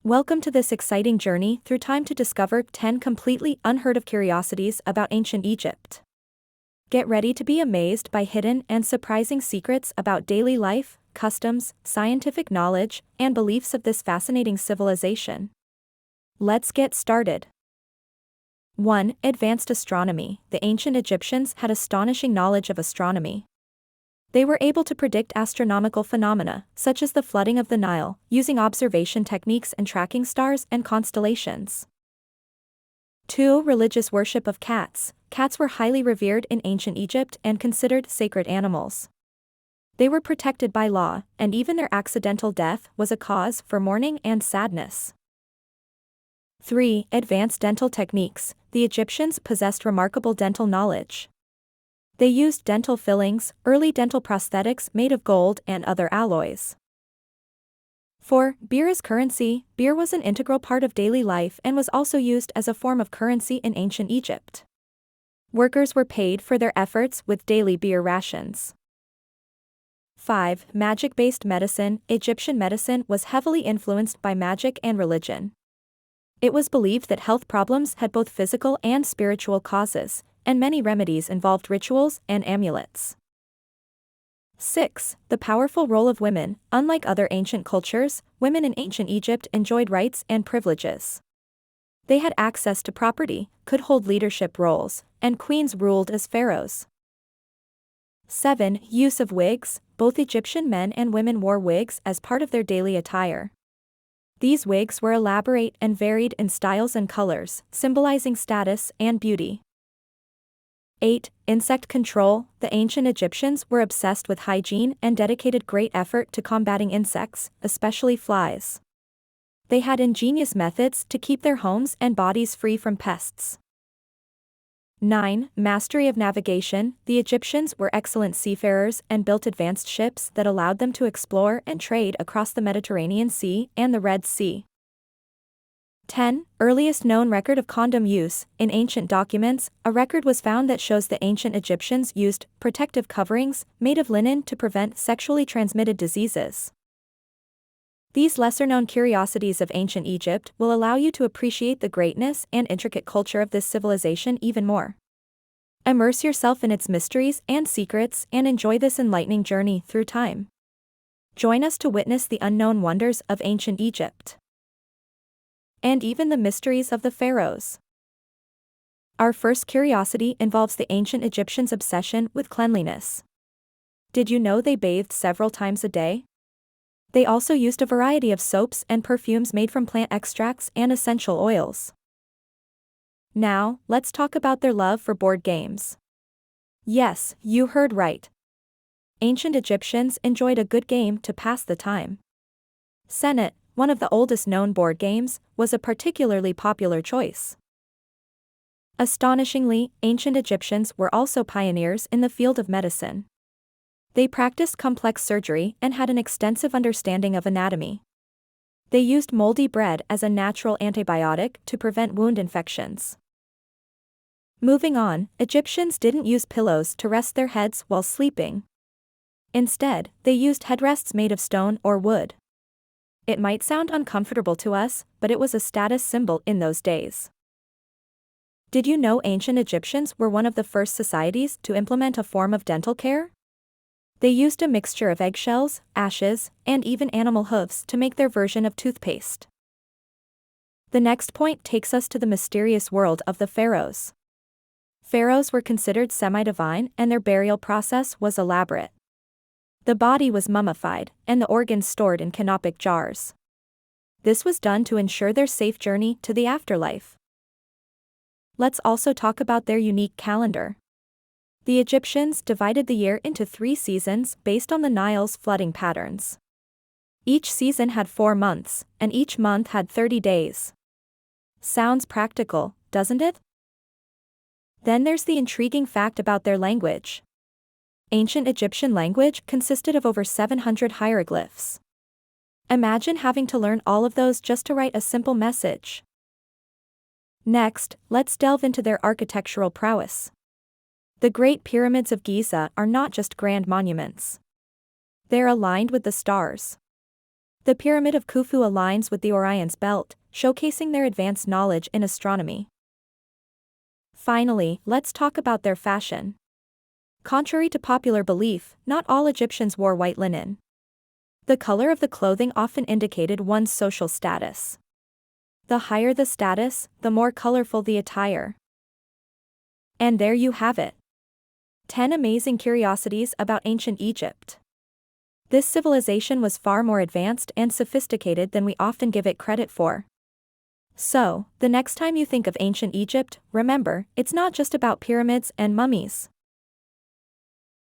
Welcome to this exciting journey through time to discover 10 completely unheard of curiosities about ancient Egypt. Get ready to be amazed by hidden and surprising secrets about daily life, customs, scientific knowledge, and beliefs of this fascinating civilization. Let's get started. 1. Advanced astronomy. The ancient Egyptians had astonishing knowledge of astronomy. They were able to predict astronomical phenomena, such as the flooding of the Nile, using observation techniques and tracking stars and constellations. 2. Religious worship of cats. Cats were highly revered in ancient Egypt and considered sacred animals. They were protected by law, and even their accidental death was a cause for mourning and sadness. 3. Advanced dental techniques. The Egyptians possessed remarkable dental knowledge. They used dental fillings, early dental prosthetics made of gold and other alloys. 4. Beer as currency. Beer was an integral part of daily life and was also used as a form of currency in ancient Egypt. Workers were paid for their efforts with daily beer rations. 5. Magic-based medicine. Egyptian medicine was heavily influenced by magic and religion. It was believed that health problems had both physical and spiritual causes, and many remedies involved rituals and amulets. 6. The powerful role of women. Unlike other ancient cultures, women in ancient Egypt enjoyed rights and privileges. They had access to property, could hold leadership roles, and queens ruled as pharaohs. 7. Use of wigs. Both Egyptian men and women wore wigs as part of their daily attire. These wigs were elaborate and varied in styles and colors, symbolizing status and beauty. 8. Insect control. The ancient Egyptians were obsessed with hygiene and dedicated great effort to combating insects, especially flies. They had ingenious methods to keep their homes and bodies free from pests. 9. Mastery of navigation. The Egyptians were excellent seafarers and built advanced ships that allowed them to explore and trade across the Mediterranean Sea and the Red Sea. 10. Earliest known record of condom use. In ancient documents, a record was found that shows the ancient Egyptians used protective coverings made of linen to prevent sexually transmitted diseases. These lesser-known curiosities of ancient Egypt will allow you to appreciate the greatness and intricate culture of this civilization even more. Immerse yourself in its mysteries and secrets and enjoy this enlightening journey through time. Join us to witness the unknown wonders of ancient Egypt. And even the mysteries of the pharaohs. Our first curiosity involves the ancient Egyptians' obsession with cleanliness. Did you know they bathed several times a day? They also used a variety of soaps and perfumes made from plant extracts and essential oils. Now, let's talk about their love for board games. Yes, you heard right. Ancient Egyptians enjoyed a good game to pass the time. Senet, one of the oldest known board games, was a particularly popular choice. Astonishingly, ancient Egyptians were also pioneers in the field of medicine. They practiced complex surgery and had an extensive understanding of anatomy. They used moldy bread as a natural antibiotic to prevent wound infections. Moving on, Egyptians didn't use pillows to rest their heads while sleeping. Instead, they used headrests made of stone or wood. It might sound uncomfortable to us, but it was a status symbol in those days. Did you know ancient Egyptians were one of the first societies to implement a form of dental care? They used a mixture of eggshells, ashes, and even animal hooves to make their version of toothpaste. The next point takes us to the mysterious world of the pharaohs. Pharaohs were considered semi-divine and their burial process was elaborate. The body was mummified, and the organs stored in canopic jars. This was done to ensure their safe journey to the afterlife. Let's also talk about their unique calendar. The Egyptians divided the year into 3 seasons based on the Nile's flooding patterns. Each season had 4 months, and each month had 30 days. Sounds practical, doesn't it? Then there's the intriguing fact about their language. Ancient Egyptian language consisted of over 700 hieroglyphs. Imagine having to learn all of those just to write a simple message. Next, let's delve into their architectural prowess. The Great Pyramids of Giza are not just grand monuments. They're aligned with the stars. The Pyramid of Khufu aligns with the Orion's belt, showcasing their advanced knowledge in astronomy. Finally, let's talk about their fashion. Contrary to popular belief, not all Egyptians wore white linen. The color of the clothing often indicated one's social status. The higher the status, the more colorful the attire. And there you have it. 10 amazing curiosities about ancient Egypt. This civilization was far more advanced and sophisticated than we often give it credit for. So, the next time you think of ancient Egypt, remember, it's not just about pyramids and mummies.